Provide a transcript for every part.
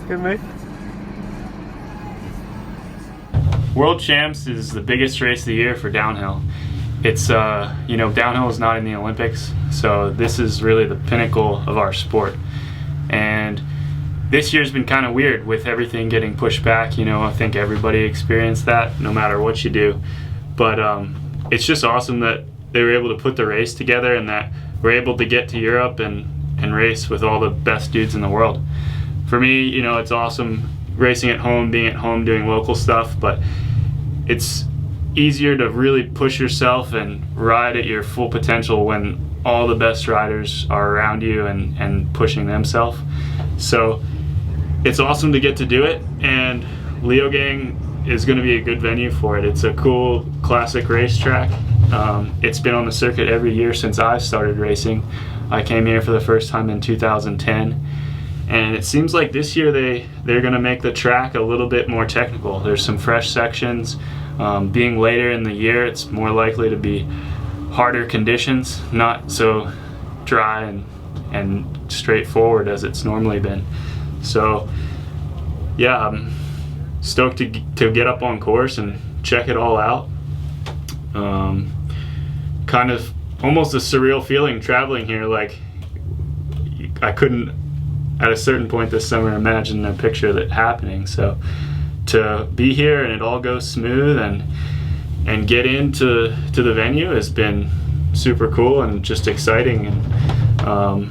good, mate. World Champs is the biggest race of the year for downhill. It's, downhill is not in the Olympics, so this is really the pinnacle of our sport. And this year's been kind of weird with everything getting pushed back. I think everybody experienced that, no matter what you do. But it's just awesome that they were able to put the race together and that we're able to get to Europe and race with all the best dudes in the world. For me, it's awesome racing at home, being at home, doing local stuff, but it's easier to really push yourself and ride at your full potential when all the best riders are around you and pushing themselves. So it's awesome to get to do it, and Leogang is going to be a good venue for it. It's a cool classic racetrack. It's been on the circuit every year since I started racing. I came here for the first time in 2010. And it seems like this year they're going to make the track a little bit more technical. There's some fresh sections. Being later in the year, it's more likely to be harder conditions, not so dry and straightforward as it's normally been. So yeah, I'm stoked to get up on course and check it all out. Kind of almost a surreal feeling traveling here. Like, I couldn't at a certain point this summer imagine a picture that happening. So to be here and it all goes smooth and get into the venue has been super cool and just exciting. And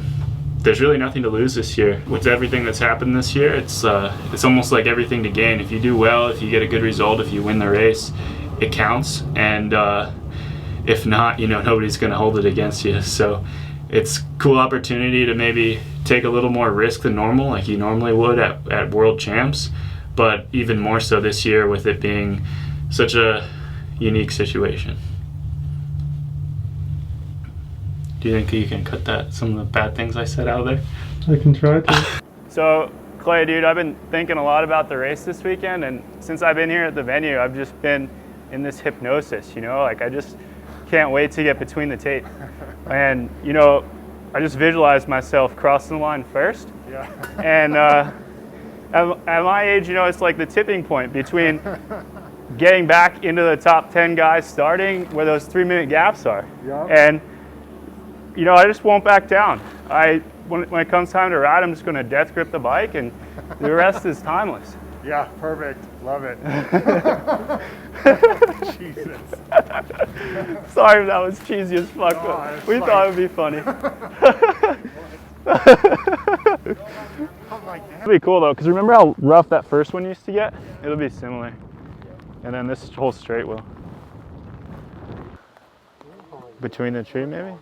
there's really nothing to lose this year. With everything that's happened this year, it's almost like everything to gain. If you do well, if you get a good result, if you win the race, it counts. And if not, nobody's going to hold it against you. So it's a cool opportunity to maybe take a little more risk than normal, like you normally would at World Champs, but even more so this year with it being such a unique situation. Do you think you can cut some of the bad things I said out of there? I can try to. So, Clay, dude, I've been thinking a lot about the race this weekend, and since I've been here at the venue, I've just been in this hypnosis, like I just can't wait to get between the tape. And, I just visualized myself crossing the line first. Yeah. And at my age, it's like the tipping point between getting back into the top 10 guys starting where those 3-minute gaps are. Yeah. And, I just won't back down. When it comes time to ride, I'm just going to death grip the bike, and the rest is timeless. Yeah, perfect. Love it. Jesus. Sorry if that was cheesy as fuck, but we thought it would be funny. It'll be cool though, because remember how rough that first one used to get? It'll be similar. And then this whole straight will. Between the tree maybe?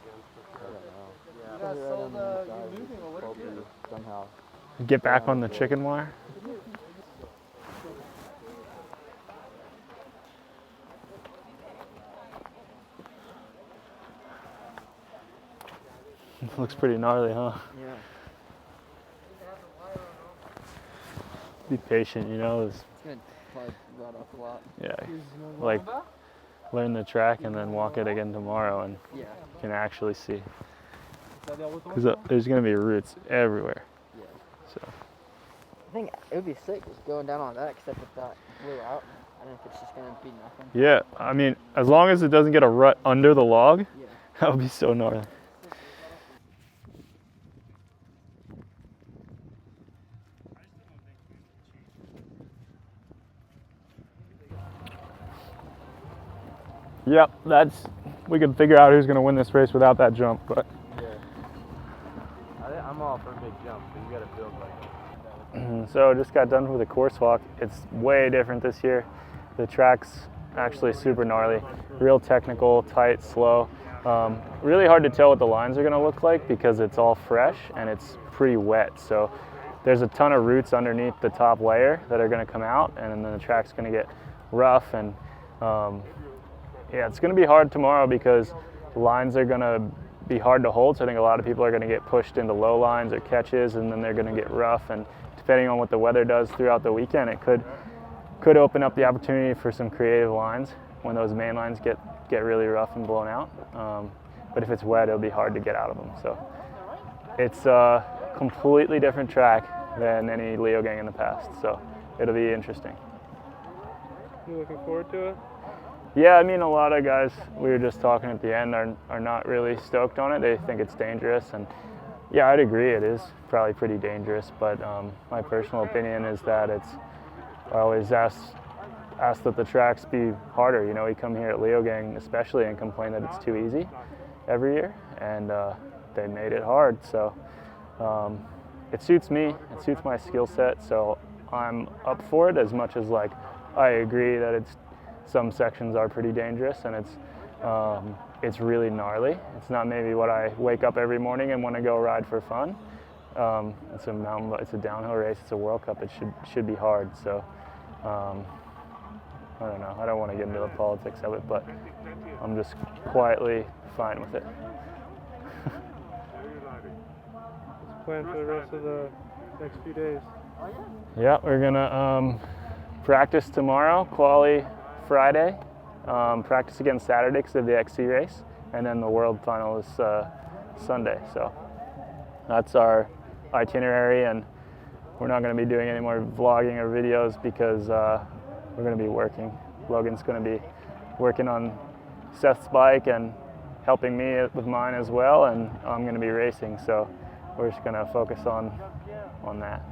Get back on the chicken wire. Looks pretty gnarly, huh? Yeah. Be patient, It's gonna probably rot off a lot. Yeah, like learn the track and then walk it again tomorrow and you can actually see. Because there's gonna be roots everywhere. Yeah. So. I think it would be sick just going down on that, except if that blew out. I don't know if it's just gonna be nothing. Yeah, I mean, as long as it doesn't get a rut under the log, that would be so gnarly. Yep, we can figure out who's going to win this race without that jump, but. Yeah. I'm all for a big jump, but you got to build like it. So just got done with a course walk. It's way different this year. The track's actually super gnarly, real technical, tight, slow. Really hard to tell what the lines are going to look like because it's all fresh and it's pretty wet. So there's a ton of roots underneath the top layer that are going to come out, and then the track's going to get rough and yeah, it's going to be hard tomorrow because the lines are going to be hard to hold. So I think a lot of people are going to get pushed into low lines or catches, and then they're going to get rough. And depending on what the weather does throughout the weekend, it could open up the opportunity for some creative lines when those main lines get really rough and blown out. But if it's wet, it'll be hard to get out of them. So it's a completely different track than any Leogang in the past. So it'll be interesting. You looking forward to it? Yeah, I mean, a lot of guys, we were just talking at the end, are not really stoked on it. They think it's dangerous, and yeah, I'd agree it is probably pretty dangerous, but my personal opinion is that I always ask that the tracks be harder. You know, we come here at Leogang especially and complain that it's too easy every year, and they made it hard, so it suits me, it suits my skill set, so I'm up for it, as much as like I agree that some sections are pretty dangerous, and it's really gnarly. It's not maybe what I wake up every morning and want to go ride for fun. It's a downhill race. It's a World Cup. It should be hard. So I don't know. I don't want to get into the politics of it, but I'm just quietly fine with it. What's the plan for the rest of the next few days? Yeah, we're gonna practice tomorrow, quali Friday, practice again Saturday because of the XC race, and then the World Final is Sunday. So that's our itinerary, and we're not going to be doing any more vlogging or videos because we're going to be working. Logan's going to be working on Seth's bike and helping me with mine as well, and I'm going to be racing. So we're just going to focus on that.